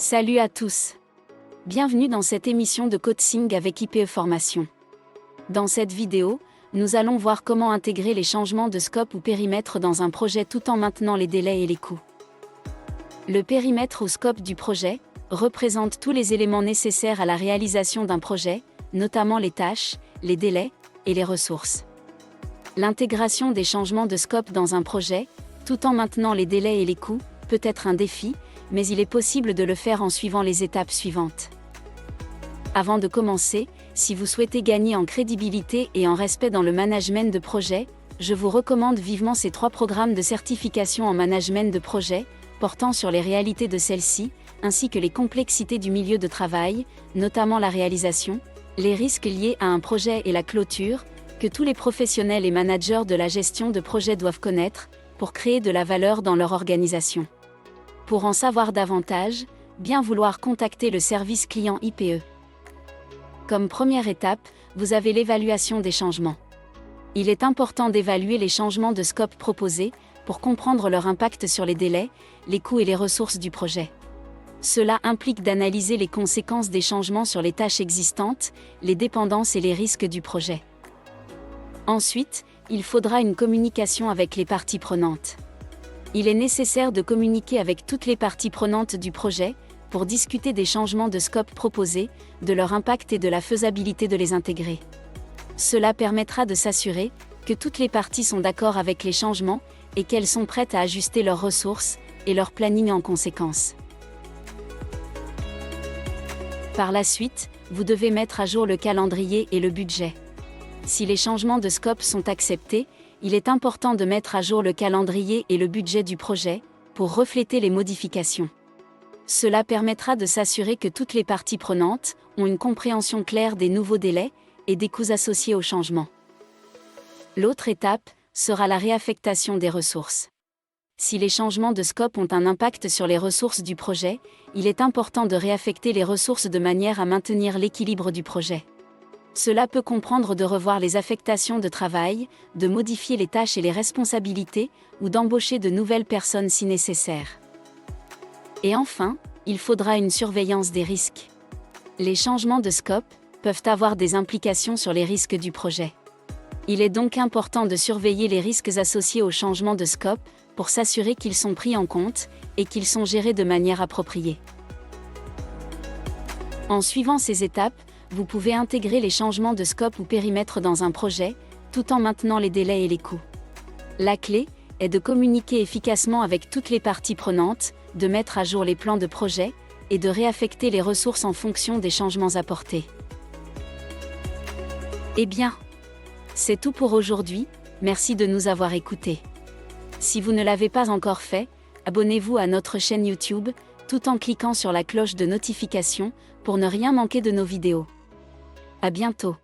Salut à tous. Bienvenue dans cette émission de coaching avec IPE Formation. Dans cette vidéo, nous allons voir comment intégrer les changements de scope ou périmètre dans un projet tout en maintenant les délais et les coûts. Le périmètre ou scope du projet représente tous les éléments nécessaires à la réalisation d'un projet, notamment les tâches, les délais et les ressources. L'intégration des changements de scope dans un projet, tout en maintenant les délais et les coûts, peut être un défi, mais il est possible de le faire en suivant les étapes suivantes. Avant de commencer, si vous souhaitez gagner en crédibilité et en respect dans le management de projet, je vous recommande vivement ces 3 programmes de certification en management de projet, portant sur les réalités de celle-ci, ainsi que les complexités du milieu de travail, notamment la réalisation, les risques liés à un projet et la clôture, que tous les professionnels et managers de la gestion de projet doivent connaître, pour créer de la valeur dans leur organisation. Pour en savoir davantage, bien vouloir contacter le service client IPE. Comme première étape, vous avez l'évaluation des changements. Il est important d'évaluer les changements de scope proposés, pour comprendre leur impact sur les délais, les coûts et les ressources du projet. Cela implique d'analyser les conséquences des changements sur les tâches existantes, les dépendances et les risques du projet. Ensuite, il faudra une communication avec les parties prenantes. Il est nécessaire de communiquer avec toutes les parties prenantes du projet, pour discuter des changements de scope proposés, de leur impact et de la faisabilité de les intégrer. Cela permettra de s'assurer que toutes les parties sont d'accord avec les changements, et qu'elles sont prêtes à ajuster leurs ressources, et leur planning en conséquence. Par la suite, vous devez mettre à jour le calendrier et le budget. Si les changements de scope sont acceptés, il est important de mettre à jour le calendrier et le budget du projet, pour refléter les modifications. Cela permettra de s'assurer que toutes les parties prenantes ont une compréhension claire des nouveaux délais et des coûts associés au changement. L'autre étape sera la réaffectation des ressources. Si les changements de scope ont un impact sur les ressources du projet, il est important de réaffecter les ressources de manière à maintenir l'équilibre du projet. Cela peut comprendre de revoir les affectations de travail, de modifier les tâches et les responsabilités, ou d'embaucher de nouvelles personnes si nécessaire. Et enfin, il faudra une surveillance des risques. Les changements de scope peuvent avoir des implications sur les risques du projet. Il est donc important de surveiller les risques associés au changement de scope, pour s'assurer qu'ils sont pris en compte, et qu'ils sont gérés de manière appropriée. En suivant ces étapes, vous pouvez intégrer les changements de scope ou périmètre dans un projet, tout en maintenant les délais et les coûts. La clé est de communiquer efficacement avec toutes les parties prenantes, de mettre à jour les plans de projet, et de réaffecter les ressources en fonction des changements apportés. Eh bien, c'est tout pour aujourd'hui, merci de nous avoir écoutés. Si vous ne l'avez pas encore fait, abonnez-vous à notre chaîne YouTube, tout en cliquant sur la cloche de notification, pour ne rien manquer de nos vidéos. À bientôt.